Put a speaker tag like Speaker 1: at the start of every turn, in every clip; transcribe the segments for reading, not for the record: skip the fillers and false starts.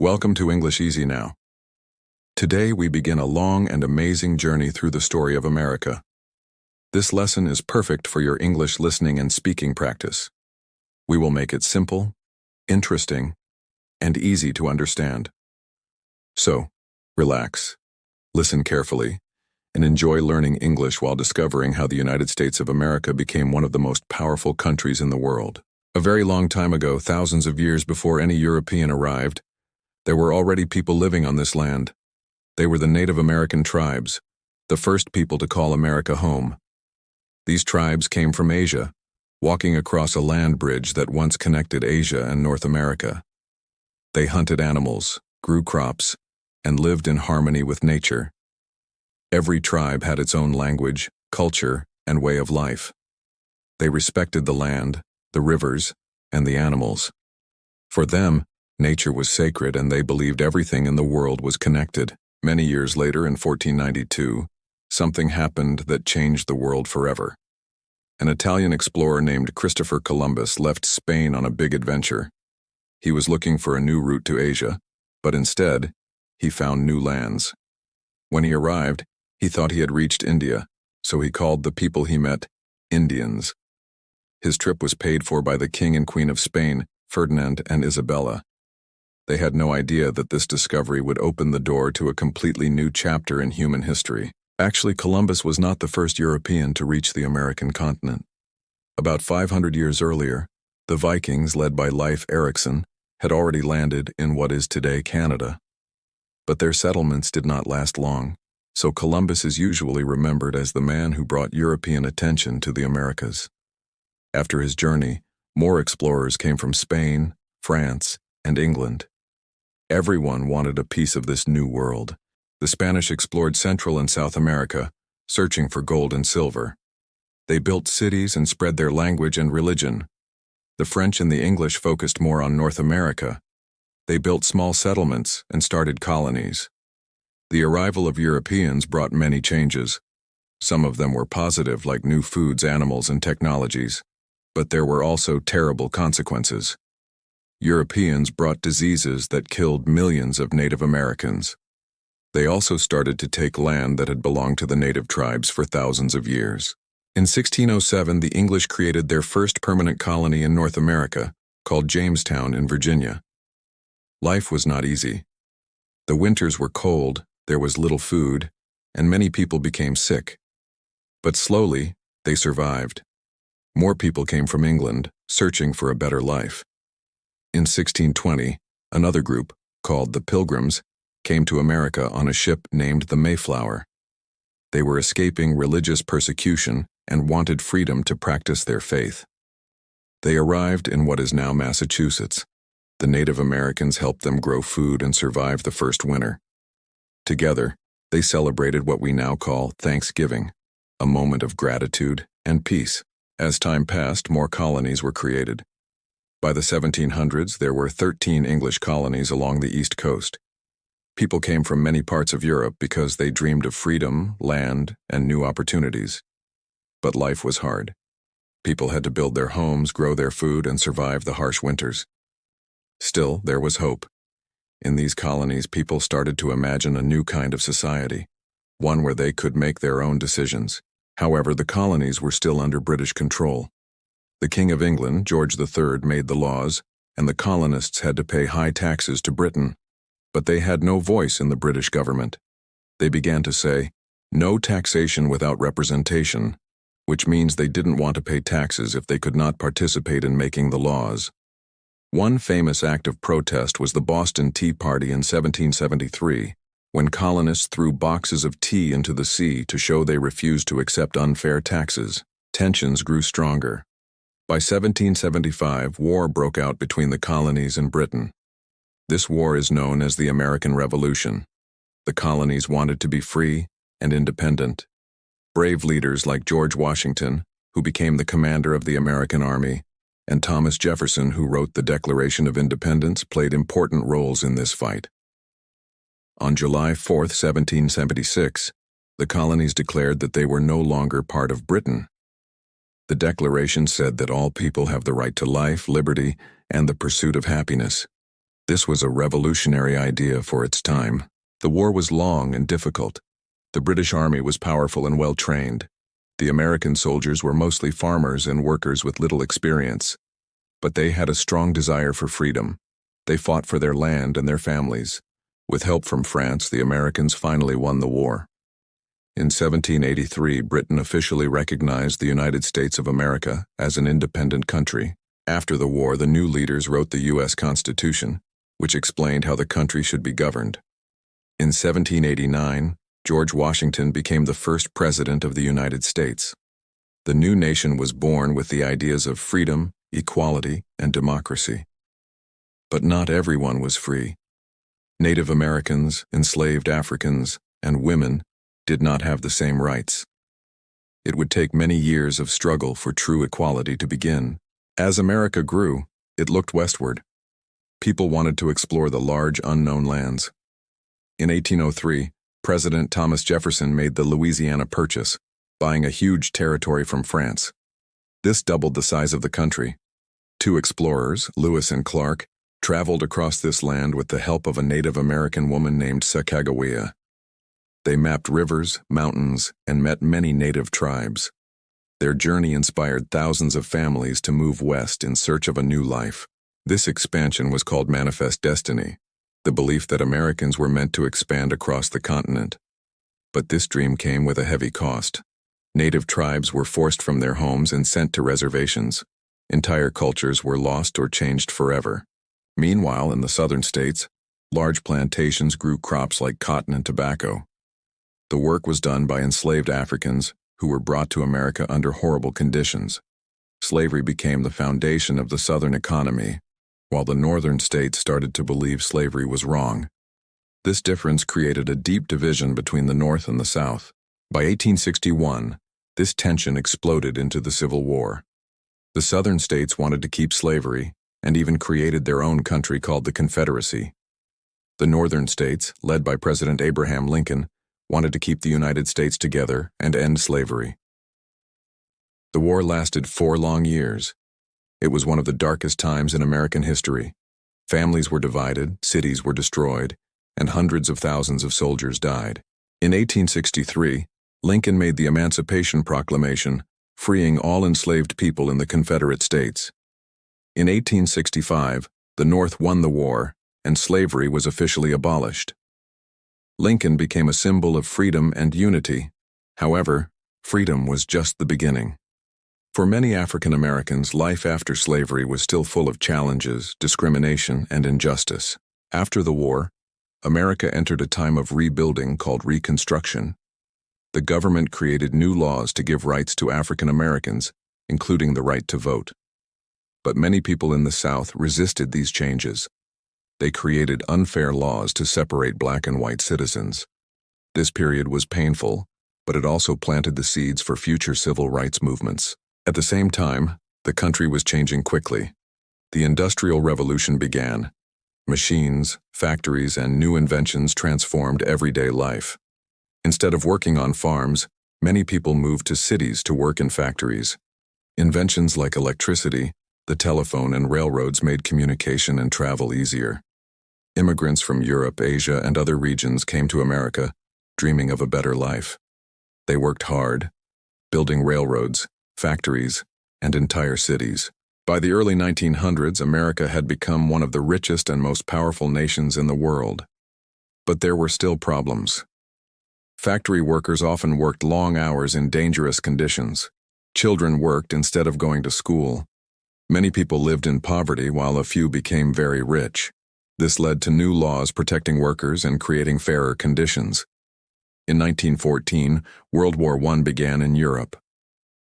Speaker 1: Welcome to English Easy Now. Today we begin a long and amazing journey through the story of America. This lesson is perfect for your English listening and speaking practice. We will make it simple, interesting, and easy to understand. So, relax, listen carefully, and enjoy learning English while discovering how the United States of America became one of the most powerful countries in the world. A very long time ago, thousands of years before any European arrived, there were already people living on this land. They were the Native American tribes, the first people to call America home. These tribes came from Asia, walking across a land bridge that once connected Asia and North America. They hunted animals, grew crops, and lived in harmony with nature. Every tribe had its own language, culture, and way of life. They respected the land, the rivers, and the animals. For them, nature was sacred and they believed everything in the world was connected. Many years later, in 1492, something happened that changed the world forever. An Italian explorer named Christopher Columbus left Spain on a big adventure. He was looking for a new route to Asia, but instead, he found new lands. When he arrived, he thought he had reached India, so he called the people he met Indians. His trip was paid for by the King and Queen of Spain, Ferdinand and Isabella. They had no idea that this discovery would open the door to a completely new chapter in human history. Actually, Columbus was not the first European to reach the American continent. About 500 years earlier, the Vikings, led by Leif Erikson, had already landed in what is today Canada. But their settlements did not last long, so Columbus is usually remembered as the man who brought European attention to the Americas. After his journey, more explorers came from Spain, France, and England. Everyone wanted a piece of this new world. The Spanish explored Central and South America, searching for gold and silver. They built cities and spread their language and religion. The French and the English focused more on North America. They built small settlements and started colonies. The arrival of Europeans brought many changes. Some of them were positive, like new foods, animals, and technologies. But there were also terrible consequences. Europeans brought diseases that killed millions of Native Americans. They also started to take land that had belonged to the native tribes for thousands of years. In 1607, the English created their first permanent colony in North America, called Jamestown in Virginia. Life was not easy. The winters were cold, there was little food, and many people became sick. But slowly, they survived. More people came from England, searching for a better life. In 1620, another group, called the Pilgrims, came to America on a ship named the Mayflower. They were escaping religious persecution and wanted freedom to practice their faith. They arrived in what is now Massachusetts. The Native Americans helped them grow food and survive the first winter. Together, they celebrated what we now call Thanksgiving, a moment of gratitude and peace. As time passed, more colonies were created. By the 1700s, there were 13 English colonies along the East Coast. People came from many parts of Europe because they dreamed of freedom, land, and new opportunities. But life was hard. People had to build their homes, grow their food, and survive the harsh winters. Still, there was hope. In these colonies, people started to imagine a new kind of society, one where they could make their own decisions. However, the colonies were still under British control. The King of England, George III, made the laws, and the colonists had to pay high taxes to Britain. But they had no voice in the British government. They began to say, "No taxation without representation," which means they didn't want to pay taxes if they could not participate in making the laws. One famous act of protest was the Boston Tea Party in 1773, when colonists threw boxes of tea into the sea to show they refused to accept unfair taxes. Tensions grew stronger. By 1775, war broke out between the colonies and Britain. This war is known as the American Revolution. The colonies wanted to be free and independent. Brave leaders like George Washington, who became the commander of the American Army, and Thomas Jefferson, who wrote the Declaration of Independence, played important roles in this fight. On July 4, 1776, the colonies declared that they were no longer part of Britain. The Declaration said that all people have the right to life, liberty, and the pursuit of happiness. This was a revolutionary idea for its time. The war was long and difficult. The British Army was powerful and well-trained. The American soldiers were mostly farmers and workers with little experience. But they had a strong desire for freedom. They fought for their land and their families. With help from France, the Americans finally won the war. In 1783, Britain officially recognized the United States of America as an independent country. After the war, the new leaders wrote the U.S. Constitution, which explained how the country should be governed. In 1789, George Washington became the first president of the United States. The new nation was born with the ideas of freedom, equality, and democracy. But not everyone was free. Native Americans, enslaved Africans, and women did not have the same rights. It would take many years of struggle for true equality to begin. As America grew, it looked westward. People wanted to explore the large unknown lands. In 1803, President Thomas Jefferson made the Louisiana Purchase, buying a huge territory from France. This doubled the size of the country. Two explorers, Lewis and Clark, traveled across this land with the help of a Native American woman named Sacagawea. They mapped rivers, mountains, and met many native tribes. Their journey inspired thousands of families to move west in search of a new life. This expansion was called Manifest Destiny, the belief that Americans were meant to expand across the continent. But this dream came with a heavy cost. Native tribes were forced from their homes and sent to reservations. Entire cultures were lost or changed forever. Meanwhile, in the southern states, large plantations grew crops like cotton and tobacco. The work was done by enslaved Africans who were brought to America under horrible conditions. Slavery became the foundation of the southern economy, while the northern states started to believe slavery was wrong. This difference created a deep division between the North and the South. By 1861, this tension exploded into the Civil War. The southern states wanted to keep slavery and even created their own country called the Confederacy. The northern states, led by President Abraham Lincoln, wanted to keep the United States together and end slavery. The war lasted 4 long years. It was one of the darkest times in American history. Families were divided, cities were destroyed, and hundreds of thousands of soldiers died. In 1863, Lincoln made the Emancipation Proclamation, freeing all enslaved people in the Confederate States. In 1865, the North won the war, and slavery was officially abolished. Lincoln became a symbol of freedom and unity. However, freedom was just the beginning. For many African Americans, life after slavery was still full of challenges, discrimination, and injustice. After the war, America entered a time of rebuilding called Reconstruction. The government created new laws to give rights to African Americans, including the right to vote. But many people in the South resisted these changes. They created unfair laws to separate black and white citizens. This period was painful, but it also planted the seeds for future civil rights movements. At the same time, the country was changing quickly. The Industrial Revolution began. Machines, factories, and new inventions transformed everyday life. Instead of working on farms, many people moved to cities to work in factories. Inventions like electricity, the telephone, and railroads made communication and travel easier. Immigrants from Europe, Asia, and other regions came to America, dreaming of a better life. They worked hard, building railroads, factories, and entire cities. By the early 1900s, America had become one of the richest and most powerful nations in the world. But there were still problems. Factory workers often worked long hours in dangerous conditions. Children worked instead of going to school. Many people lived in poverty while a few became very rich. This led to new laws protecting workers and creating fairer conditions. In 1914, World War I began in Europe.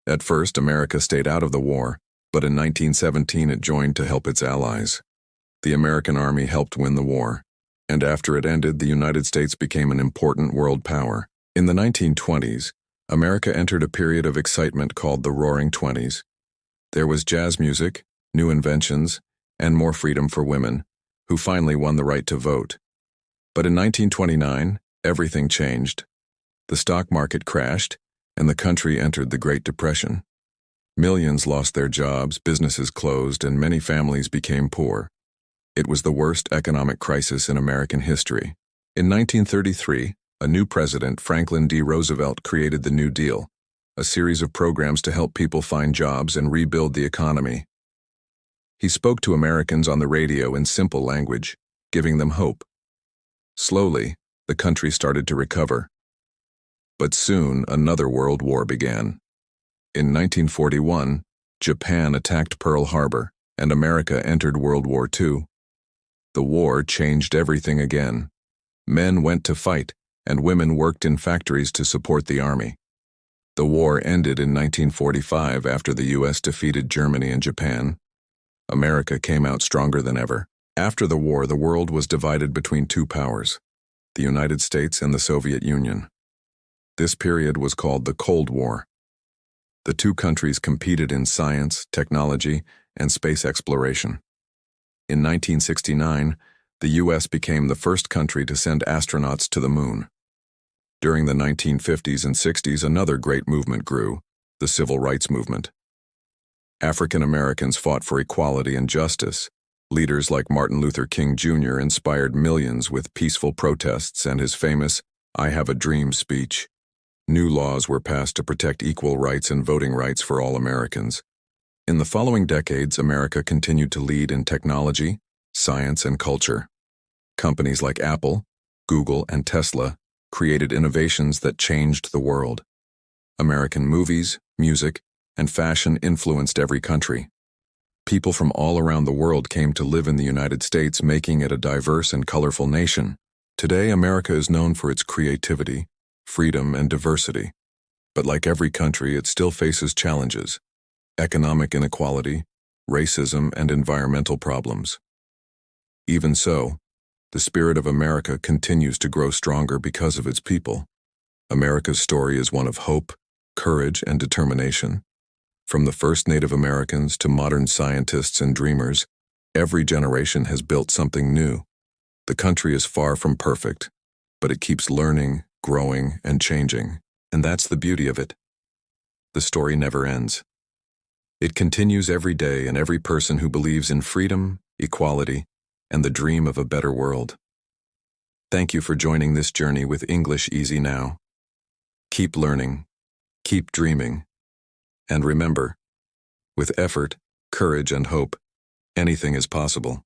Speaker 1: At first, America stayed out of the war, but in 1917 it joined to help its allies. The American Army helped win the war, and after it ended, the United States became an important world power. In the 1920s, America entered a period of excitement called the Roaring Twenties. There was jazz music, new inventions, and more freedom for women, who finally won the right to vote. But in 1929, everything changed. The stock market crashed, and the country entered the Great Depression. Millions lost their jobs, businesses closed, and many families became poor. It was the worst economic crisis in American history. In 1933, a new president, Franklin D. Roosevelt, created the New Deal, a series of programs to help people find jobs and rebuild the economy. He spoke to Americans on the radio in simple language, giving them hope. Slowly, the country started to recover. But soon, another world war began. In 1941, Japan attacked Pearl Harbor, and America entered World War II. The war changed everything again. Men went to fight, and women worked in factories to support the army. The war ended in 1945 after the U.S. defeated Germany and Japan. America came out stronger than ever. After the war, the world was divided between two powers, the United States and the Soviet Union. This period was called the Cold War. The two countries competed in science, technology, and space exploration. In 1969, the U.S. became the first country to send astronauts to the moon. During the 1950s and 60s, another great movement grew, the Civil Rights Movement. African Americans fought for equality and justice. Leaders like Martin Luther King Jr. inspired millions with peaceful protests and his famous "I Have a Dream" speech. New laws were passed to protect equal rights and voting rights for all Americans. In the following decades, America continued to lead in technology, science, and culture. Companies like Apple, Google, and Tesla created innovations that changed the world. American movies, music, and fashion influenced every country. People from all around the world came to live in the United States, making it a diverse and colorful nation. Today, America is known for its creativity, freedom, and diversity. But like every country, it still faces challenges: economic inequality, racism, and environmental problems. Even so, the spirit of America continues to grow stronger because of its people. America's story is one of hope, courage, and determination. From the first Native Americans to modern scientists and dreamers, every generation has built something new. The country is far from perfect, but it keeps learning, growing, and changing, and that's the beauty of it. The story never ends. It continues every day in every person who believes in freedom, equality, and the dream of a better world. Thank you for joining this journey with English Easy Now. Keep learning, keep dreaming, and remember, with effort, courage, and hope, anything is possible.